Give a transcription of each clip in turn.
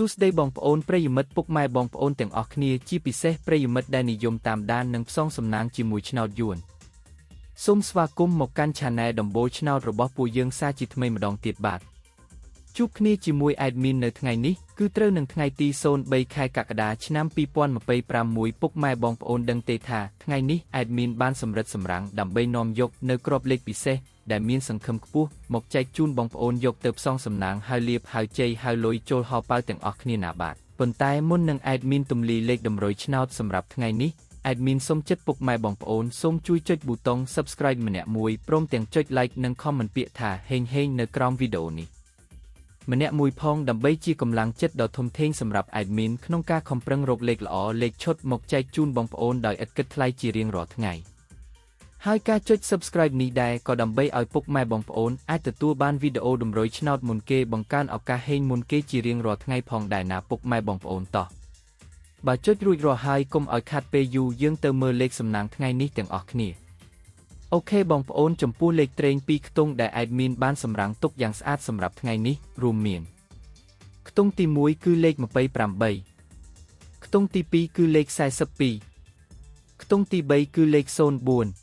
ស្ដីបងប្អូនប្រិយមិត្តពុកម៉ែបងប្អូនទាំងអស់គ្នាជាពិសេសប្រិយមិត្តដែលនិយមតាមដាននិងផ្សងសំណាងជាមួយឆ្នោតយួនសូមស្វាគមន៍មកកាន់ Channel ដំបូលឆ្នោតរបស់ពួកយើងសាជាថ្មីម្ដងទៀតបាទជួបគ្នាជាមួយ Admin នៅថ្ងៃនេះគឺត្រូវនឹងថ្ងៃទី03ខែកក្កដាឆ្នាំ2026ពុកម៉ែបងប្អូនដឹងទេថាថ្ងៃនេះ Admin បានសម្រិតសម្រាំងដើម្បីនាំយកនៅក្របលេខពិសេសដែលមានសង្ឃឹមខ្ពស់មកចែកជូនបងប្អូនយកទៅផ្សងសំណាងហើយលាភហើយជ័យហើយលុយចូលហោប៉ៅទាំងអស់គ្នាណាបាទប៉ុន្តែមុននឹង Admin ទម្លាយលេខតម្រុយឆ្នោតសម្រាប់ថ្ងៃនេះ Admin សូមចិត្តពុកម៉ែបងប្អូនសូមជួយចុចប៊ូតុង Subscribe ម្នាក់មួយព្រមទាំងចុច Like និង Comment ពាក្យថាហេងហេងនៅក្រោមវីដេអូនេះម្នាក់មួយផងដើម្បីជាកម្លាំងចិត្តដ៏ធំធេងសម្រាប់ Admin ក្នុងការខំប្រឹងរកលេខល្អលេខឈុតមកចែកជូនបងប្អូនដោយឥតគិតថ្លៃជារៀងរាល់ថ្ងៃហើយការចុច Subscribe នេះដែរក៏ដើម្បីឲ្យពុកម៉ែបងប្អូនអាចទទួលបានវីដេអូតម្រុយឆ្នោតមុនគេបង្កើនឱកាសហេងមុនគេជារៀងរាល់ថ្ងៃផងដែរណាពុកម៉ែបងប្អូនតោះបើចុចរួចរាល់ហើយកុំឲ្យខាត់ពេលយូរយើងទៅមើលលេខសំណាងថ្ងៃនេះទាំងអស់គ្នាអូខេបងប្អូនចំពោះលេខត្រេង2ខ្ទង់ដែល Admin បានសម្រាំងទុកយ៉ាងស្អាតសម្រាប់ថ្ងៃនេះរួមមានខ្ទង់ទី1គឺលេខ28ខ្ទង់ទី2គឺលេខ42ខ្ទង់ទី3គឺលេខ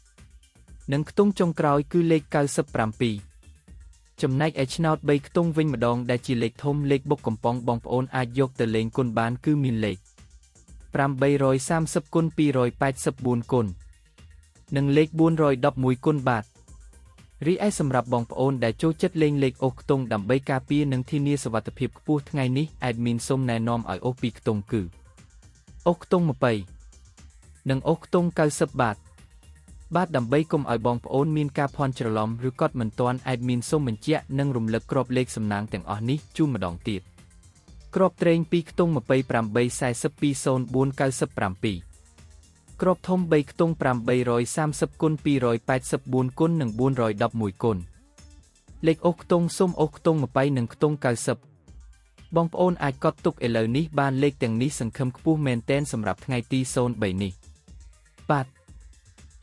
04និងខ្ទង់ចុងក្រោយគឺលេខ97ចំណែកឯឆ្នោត3ខ្ទង់វិញម្ដងដែលជាលេខធំលេខបុកកំប៉ុងបងប្អូនអាចយកទៅលេងគុណបានគឺមានលេខ830គុណ284គុណនិងលេខ411គុណបាទរីឯសម្រាប់បងប្អូនដែលចូលចិត្តលេងលេខអូសខ្ទង់ដើម្បីការពារនិងធានាសុវត្ថិភាពខ្ពស់ថ្ងៃនេះ Admin សូមណែនាំឲ្យអូស2ខ្ទង់គឺអូសខ្ទង់20និងអូសខ្ទង់90បាទដើម្បីកុំឲ្យបងប្អូនមានការភ័ន្តច្រឡំឬកត់មិនទាន់ Admin សូមបញ្ជាក់និងរំលឹកក្របលេខសំណាងទាំងអស់នេះជូនម្ដងទៀតក្របត្រេង2ខ្ទង់28420497ក្របធំ3ខ្ទង់830គុណ284គុណនិង411គុណលេខអូសខ្ទង់សូមអូសខ្ទង់20និងខ្ទង់90បងប្អូនអាចកត់ទុកឥឡូវនេះបានលេខទាំងនេះសង្ឃឹមខ្ពស់មែនទែនសម្រាប់ថ្ងៃទី03នេះបាទ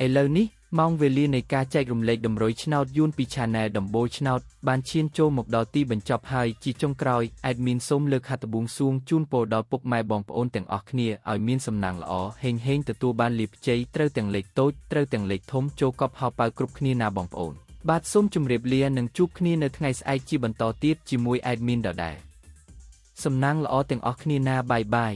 ឥឡូវនេះម៉ោងវេលានៃការចែករំលែកតម្រុយឆ្នោតយួនពី Channel ដំបូលឆ្នោតបានឈានចូលមកដល់ទីបញ្ចប់ហើយជាចុងក្រោយ Admin សូមលើកហត្ថបួងសួងជូនពរដល់ពុកម៉ែបងប្អូនទាំងអស់គ្នាឲ្យមានសំណាងល្អហេងហេងទទួលបានលាភជ័យត្រូវទាំងលេខតូចត្រូវទាំងលេខធំចូលកប់ហោប៉ៅគ្រប់គ្នាណាបងប្អូនបាទសូមជម្រាបលានិងជួបគ្នានៅថ្ងៃស្អែកជាបន្តទៀតជាមួយ Admin ដដែលសំណាងល្អទាំងអស់គ្នាណាបាយបាយ